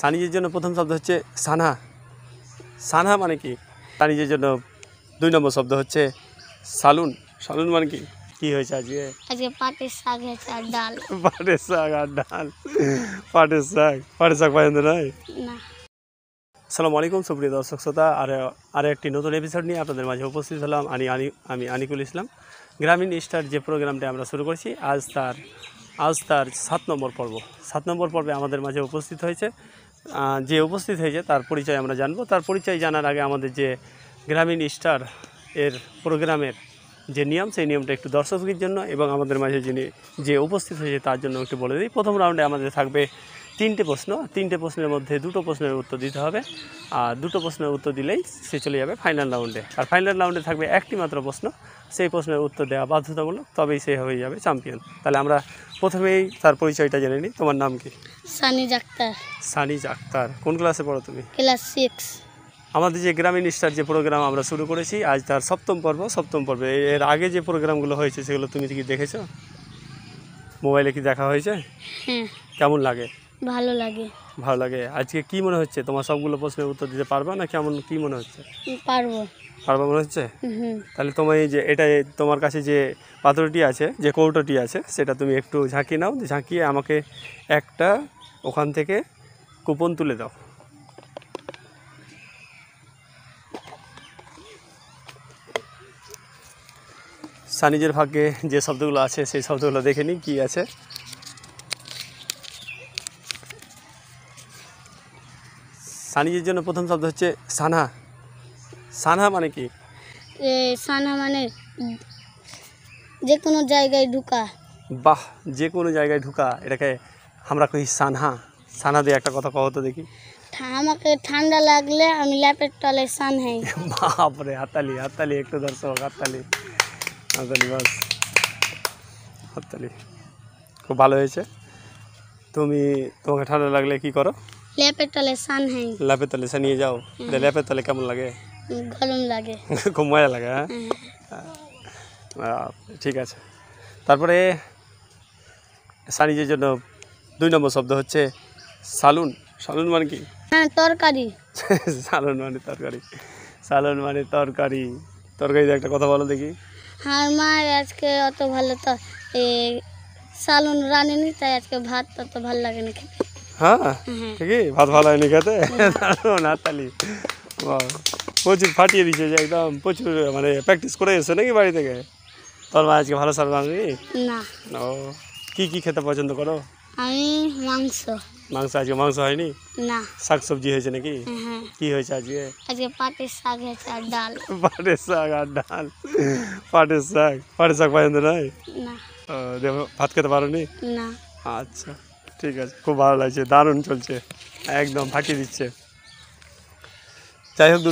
সানিজের জন্য প্রথম শব্দ হচ্ছে সানহা। সানহা মানে কি? সানিজের জন্য 2 নম্বর শব্দ হচ্ছে সালুন। সালুন মানে কি? কি হয়েছে আজকে? আজকে পাটের শাক হয়েছে আর ডাল। পাটের শাক আর ডাল। পাটের শাক পছন্দ নয় না। আসসালামু আলাইকুম সুপ্রিয় দর্শক শ্রোতা, আর একটি নতুন এপিসোড নিয়ে আপনাদের মাঝে উপস্থিত হলাম। আমি আনিকুল ইসলাম। গ্রামীণ স্টার যে প্রোগ্রামটা আমরা শুরু করেছি আজ তার 7 নম্বর পর্ব। 7 নম্বর পর্বে আমাদের মাঝে উপস্থিত হয়েছে তার পরিচয় আমরা জানবো। তার পরিচয় জানার আগে আমাদের যে গ্রামীণ স্টার এর প্রোগ্রামের যে নিয়ম, সেই নিয়মটা একটু দর্শকদের জন্য এবং আমাদের মাঝে যে উপস্থিত হয়েছে তার জন্য একটু বলে দিই। প্রথম রাউন্ডে আমাদের থাকবে 3টে প্রশ্ন। 3টে প্রশ্নের মধ্যে 2টো প্রশ্নের উত্তর দিতে হবে, আর 2টো প্রশ্নের উত্তর দিলেই সে চলে যাবে ফাইনাল রাউন্ডে। আর ফাইনাল রাউন্ডে থাকবে একটি মাত্র প্রশ্ন, সেই প্রশ্নের উত্তর দেওয়া বাধ্যতামূলক, তবেই সে হয়ে যাবে চ্যাম্পিয়ন। তাহলে আমরা প্রথমেই তার পরিচয়টা জেনে নিই। তোমার নাম কি? সানিজ আক্তার। সানিজ আক্তার। কোন ক্লাসে পড়ো তুমি? ক্লাস 6। আমাদের যে গ্রামীণ স্টার যে প্রোগ্রাম আমরা শুরু করেছি, আজ তার 7ম পর্বে। এর আগে যে প্রোগ্রামগুলো হয়েছে সেগুলো তুমি কি দেখেছো? মোবাইলে কি দেখা হয়েছে? হ্যাঁ। কেমন লাগে? ভালো লাগে। ভালো লাগে। আজকে কি মনে হচ্ছে, তোমার সবগুলো প্রশ্নের উত্তর দিতে পারবা না? কি মনে হচ্ছে? পারবা মনে হচ্ছে? তাহলে তোমার এই যে তোমার কাছে যে পাত্রটি আছে, যে কৌটোটি আছে, সেটা তুমি একটু ঝাঁকিয়ে নাও। ঝাঁকিয়ে আমাকে একটা ওখান থেকে কুপন তুলে দাও। সানিজের ভাগ্যে যে শব্দগুলো আছে সেই শব্দগুলো দেখে নিই কী আছে। সানিজের জন্য প্রথম শব্দ হচ্ছে সানহা। সানহা মানে কি? সানহা মানে যে কোনো জায়গায় ঢুকা। বাহ, যে কোনো জায়গায় ঢুকা, এটাকে আমরা কই সানহা। সানহা দিয়ে একটা কথা কহতো দেখি। আমাকে ঠান্ডা লাগলে আমি ল্যাপের তলে সানহাই। বাপরে, হাততালি একটু দর্শক, হাততালি বাস, হাততালি। খুব ভালো হয়েছে। তোমাকে ঠান্ডা লাগলে কি করো? ল্যাপের তলে সানহাই। ল্যাপের তলে নিয়ে যাও। ল্যাপের তলে কেমন লাগে? গরম লাগে। খুব মজা লাগে। হ্যাঁ, ঠিক আছে। তারপরে সানিজের জন্য 2 নম্বর শব্দ হচ্ছে সালুন। সালুন মানে কি? হ্যাঁ, তরকারি। সালুন মানে তরকারি। তরকারিতে একটা কথা বলো দেখি। আর মা আজকে অত ভালো তো সালুন রানেনি, তাই আজকে ভাত অত ভালো লাগেনি খেতে। হ্যাঁ, ঠিকই, ভাত ভালো হয়নি খেতে। হাততালি। প্রচুর ফাটিয়ে দিচ্ছে, যে একদম প্রচুর, মানে প্র্যাকটিস করে এসে নাকি বাড়ি থেকে? তোর মা আজকে ভালো সাল রাঁধেনি? না। ও, কি খেতে পছন্দ করো? আমি মাংস। আজকে মাংস হয়নি? না। শাক সবজি হয়েছে নাকি? হ্যাঁ। কি হয়েছে আজকে? আজকে পাটের শাক হয়েছে আর ডাল। পাটের শাক আর ডাল। পাটের শাক পছন্দ নয়? না। দেখো, ভাত খেতে পারোনি? না। আচ্ছা, ঠিক আছে, খুব ভালো লাগছে, দারুণ চলছে, একদম ফাটিয়ে দিচ্ছে। যাই হোক,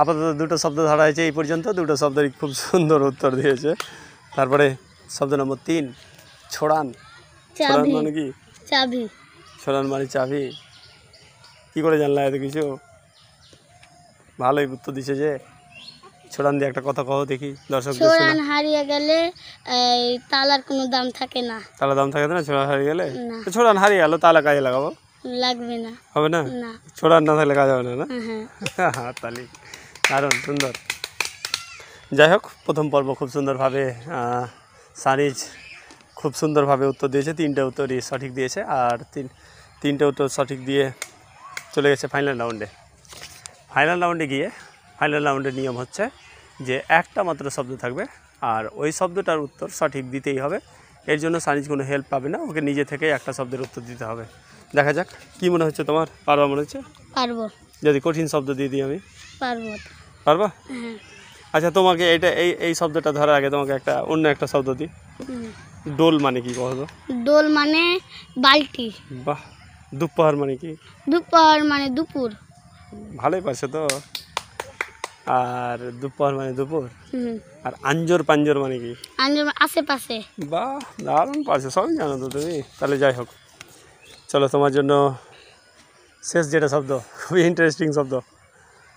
আপাতত 2টো শব্দ ধরা হয়েছে এই পর্যন্ত। 2টো শব্দেরই খুব সুন্দর উত্তর দিয়েছে। তারপরে শব্দ নম্বর 3, ছোড়ান। ছোড়ান মানে কি? চাবি। ছোড়ান মানে চাবি। কি করে জানলা এত কিছু? ভালোই উত্তর দিছে যে। ছোড়ান দিয়ে একটা কথা কहो দেখি দর্শকদের। ছোড়ান হারিয়ে গেলে তালার কোনো দাম থাকে না। তালা দাম থাকে না ছোড়ান হারিয়ে গেলে? ছোড়ান হারিয়ে গেল, তালা কাজে লাগাবো? লাগবে না। হবে না? না। ছোড়ান না থাকলে কাজ হবে না? হ্যাঁ। তালি, দারুণ সুন্দর। যাই হোক, প্রথম পর্ব খুব সুন্দরভাবে সানিজ খুব সুন্দরভাবে উত্তর দিয়েছে। 3টে উত্তরই সঠিক দিয়েছে, আর 3টে উত্তর সঠিক দিয়ে চলে গেছে ফাইনাল রাউন্ডে। ফাইনাল রাউন্ডের নিয়ম হচ্ছে যে একটা মাত্র শব্দ থাকবে, আর ওই শব্দটার উত্তর সঠিক দিতেই হবে। এর জন্য সানিজ কোনো হেল্প পাবে না, ওকে নিজে থেকেই একটা শব্দের উত্তর দিতে হবে। দেখা যাক, কি মনে হচ্ছে তোমার? পারবা মনে হচ্ছে? পারবো। যদি কঠিন শব্দ দিয়ে দিই আমি? পারবো। হ্যাঁ। আচ্ছা, তোমাকে এই শব্দটা ধরার আগে তোমাকে অন্য একটা শব্দ দিই। ডোল মানে কি বলো? ডোল মানে বালতি। বাহ। দুপুর মানে কি? দুপুর মানে দুপুর। ভালোই পারছো তো। আর দুপুর মানে দুপুর। আর আঞ্জর পাঞ্জর মানে কি? আঞ্জর আশেপাশে। বাহ, দারুণ পারছো, সবই জানো তো তুমি। তাহলে যাই হোক, চলো তোমার জন্য শেষ যেটা শব্দ, খুবই ইন্টারেস্টিং শব্দ,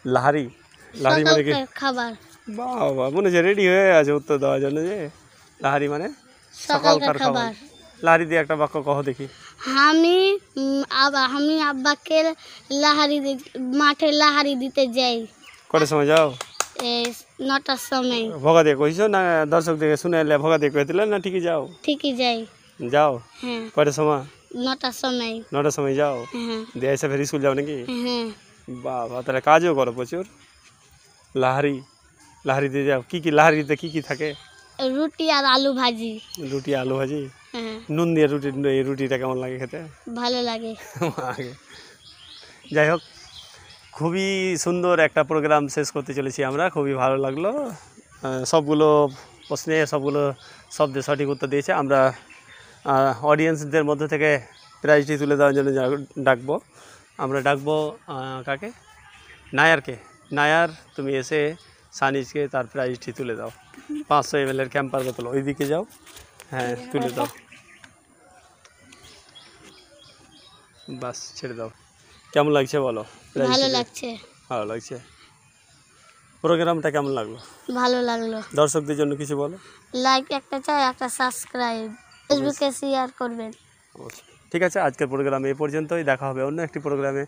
লাহারি। লাহারি মানে কি? খাবার। বাহ, মনে হচ্ছে রেডি হয়ে আছে উত্তর দেওয়ার জন্য। যে লাহারি মানে সকালকার খাবার। লাহারি দিয়ে একটা বাক্য কহ দেখি। আমি আমি আব্বাকে মাঠে লাহারি দিতে যাই কটার সময় যাও? এই 9টার সময়। ভগা দিয়ে কইছো না দর্শক দেখে শুনে এলে ভগা দিয়ে কয়ে দিলে না ঠিকই যাও? ঠিকই যাই। যাও হ্যাঁ, কটার সময়? 9টার সময়। 9টার সময় যাও? হ্যাঁ দিয়ে এসে ফের স্কুল যাও নাকি? হ্যাঁ। বাবা, তাহলে কাজও করো প্রচুর। লাহারি লাহারি দিয়ে যাও, কি লাহারিতে কি থাকে? রুটি আর আলু ভাজি। রুটি আলু ভাজি, হ্যাঁ, নুন দিয়ে এই রুটিটা কেমন লাগে খেতে? ভালো লাগে। যাই হোক, খুবই সুন্দর একটা প্রোগ্রাম শেষ করতে চলেছি আমরা, খুবই ভালো লাগলো। সবগুলো প্রশ্নে সবগুলো শব্দে সঠিক উত্তর দিয়েছে। আমরা অডিয়েন্সদের মধ্যে থেকে প্রাইজটি তুলে দেওয়ার জন্য ডাকবো। আমরা ডাকবো কাকে? নায়ারকে। নায়ার, তুমি এসে সানিজকে তার প্রাইজটি তুলে দাও। 500 ml ক্যাম্পার বোতল, ওইদিকে যাও। হ্যাঁ, তুলে দাও। বাস, ছেড়ে দাও। কেমন লাগছে বলো? ভালো লাগছে। ভালো লাগছে। প্রোগ্রামটা কেমন লাগলো? ভালো লাগলো। দর্শকদের জন্য কিছু বলো। লাইক একটা চাই, একটা সাবস্ক্রাইব, ফেসবুকে শেয়ার করবেন। ঠিক আছে, আজকের প্রোগ্রাম এই পর্যন্তই। দেখা হবে অন্য একটি প্রোগ্রামে।